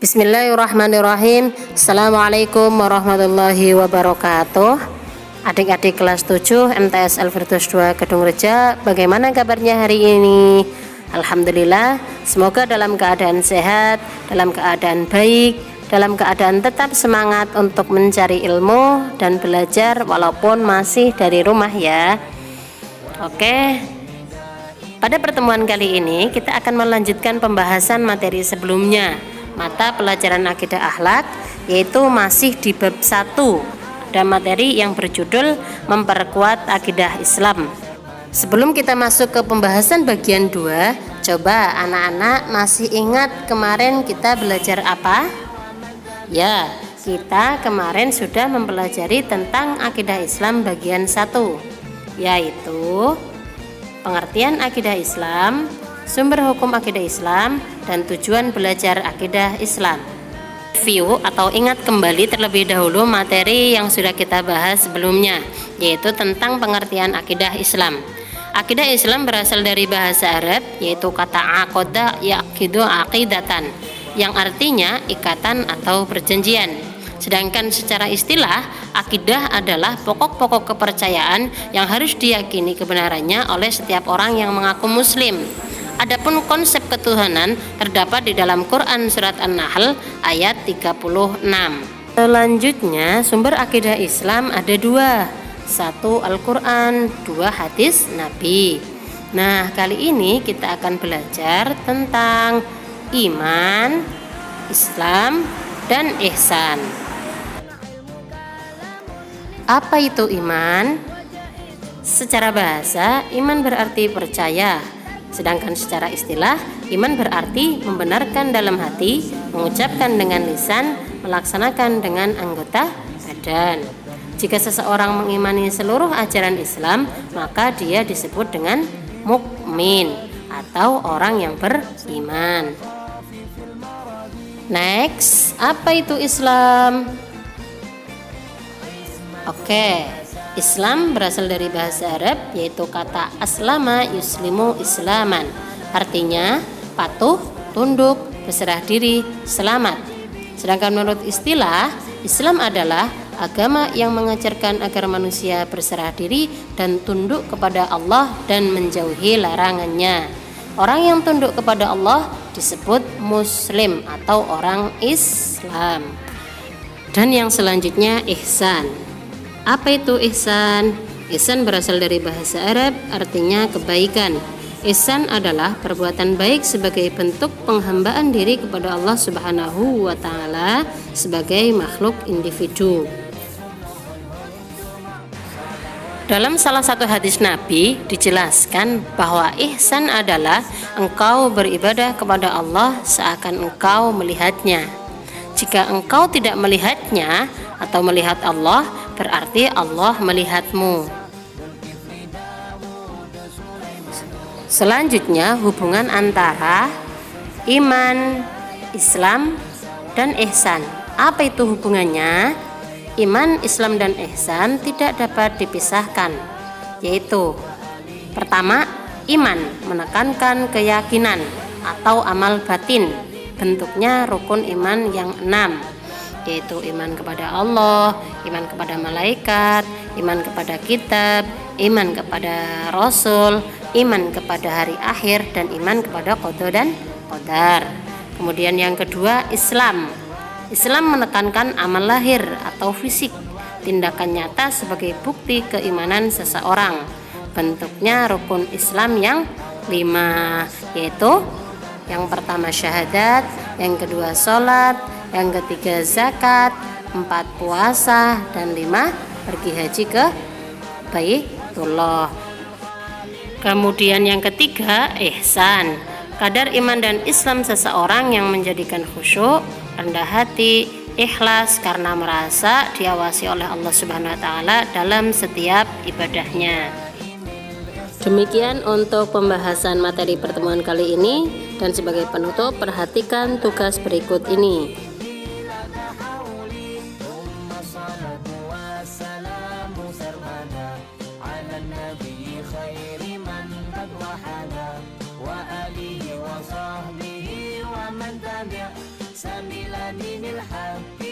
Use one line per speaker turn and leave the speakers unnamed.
Bismillahirrahmanirrahim. Assalamualaikum warahmatullahi wabarakatuh. Adik-adik kelas 7 MTS Al-Firdaus 2 Gedung Reja, bagaimana kabarnya hari ini? Alhamdulillah, semoga dalam keadaan sehat, dalam keadaan baik, dalam keadaan tetap semangat untuk mencari ilmu dan belajar walaupun masih dari rumah ya. Oke. Pada pertemuan kali ini kita akan melanjutkan pembahasan materi sebelumnya, mata pelajaran akidah akhlak, yaitu masih di bab 1. Ada materi yang berjudul memperkuat akidah Islam. Sebelum kita masuk ke pembahasan bagian 2, coba anak-anak masih ingat kemarin kita belajar apa? Ya, kita kemarin sudah mempelajari tentang akidah Islam bagian 1, yaitu pengertian akidah Islam, sumber hukum akidah Islam, dan tujuan belajar akidah Islam. Review atau ingat kembali terlebih dahulu materi yang sudah kita bahas sebelumnya, yaitu tentang pengertian akidah Islam. Akidah Islam berasal dari bahasa Arab, yaitu kata aqoda yaqidu aqidatan, yang artinya ikatan atau perjanjian. Sedangkan secara istilah, akidah adalah pokok-pokok kepercayaan yang harus diyakini kebenarannya oleh setiap orang yang mengaku muslim. Adapun konsep ketuhanan terdapat di dalam Quran surat An-Nahl ayat 36. Selanjutnya, sumber akidah Islam ada 2. 1 Al-Quran, 2 hadis Nabi. Nah, kali ini kita akan belajar tentang iman, Islam, dan ihsan. Apa itu iman? Secara bahasa, iman berarti percaya. Sedangkan secara istilah, iman berarti membenarkan dalam hati, mengucapkan dengan lisan, melaksanakan dengan anggota badan. Jika seseorang mengimani seluruh ajaran Islam, maka dia disebut dengan mukmin atau orang yang beriman. Next, apa itu Islam? Oke, Islam berasal dari bahasa Arab, yaitu kata aslama yuslimu islaman, artinya patuh, tunduk, berserah diri, selamat. Sedangkan menurut istilah, Islam adalah agama yang mengajarkan agar manusia berserah diri dan tunduk kepada Allah dan menjauhi larangannya. Orang yang tunduk kepada Allah disebut muslim atau orang Islam. Dan yang selanjutnya ihsan. Apa itu ihsan? Ihsan berasal dari bahasa Arab, artinya kebaikan. Ihsan adalah perbuatan baik sebagai bentuk penghambaan diri kepada Allah Subhanahu wa Ta'ala sebagai makhluk individu. Dalam salah satu hadis Nabi dijelaskan bahwa ihsan adalah engkau beribadah kepada Allah seakan engkau melihatnya. Jika engkau tidak melihatnya atau melihat Allah, berarti Allah melihatmu. Selanjutnya, hubungan antara iman, Islam, dan ihsan. Apa itu hubungannya? Iman, Islam, dan ihsan tidak dapat dipisahkan, yaitu pertama, iman menekankan keyakinan atau amal batin, bentuknya rukun iman yang 6, yaitu iman kepada Allah, iman kepada malaikat, iman kepada kitab, iman kepada rasul, iman kepada hari akhir, dan iman kepada qada dan qadar. Kemudian yang kedua, Islam. Islam menekankan amal lahir atau fisik, tindakan nyata sebagai bukti keimanan seseorang. Bentuknya rukun Islam yang 5, yaitu yang pertama syahadat, yang kedua sholat, yang ketiga zakat, 4 puasa, dan 5 pergi haji ke Baitullah. Kemudian yang ketiga ihsan, kadar iman dan Islam seseorang yang menjadikan khusyuk, rendah hati, ikhlas karena merasa diawasi oleh Allah Subhanahu wa Ta'ala dalam setiap ibadahnya. Demikian untuk pembahasan materi pertemuan kali ini, dan sebagai penutup perhatikan tugas berikut ini.
sabila dinil haqq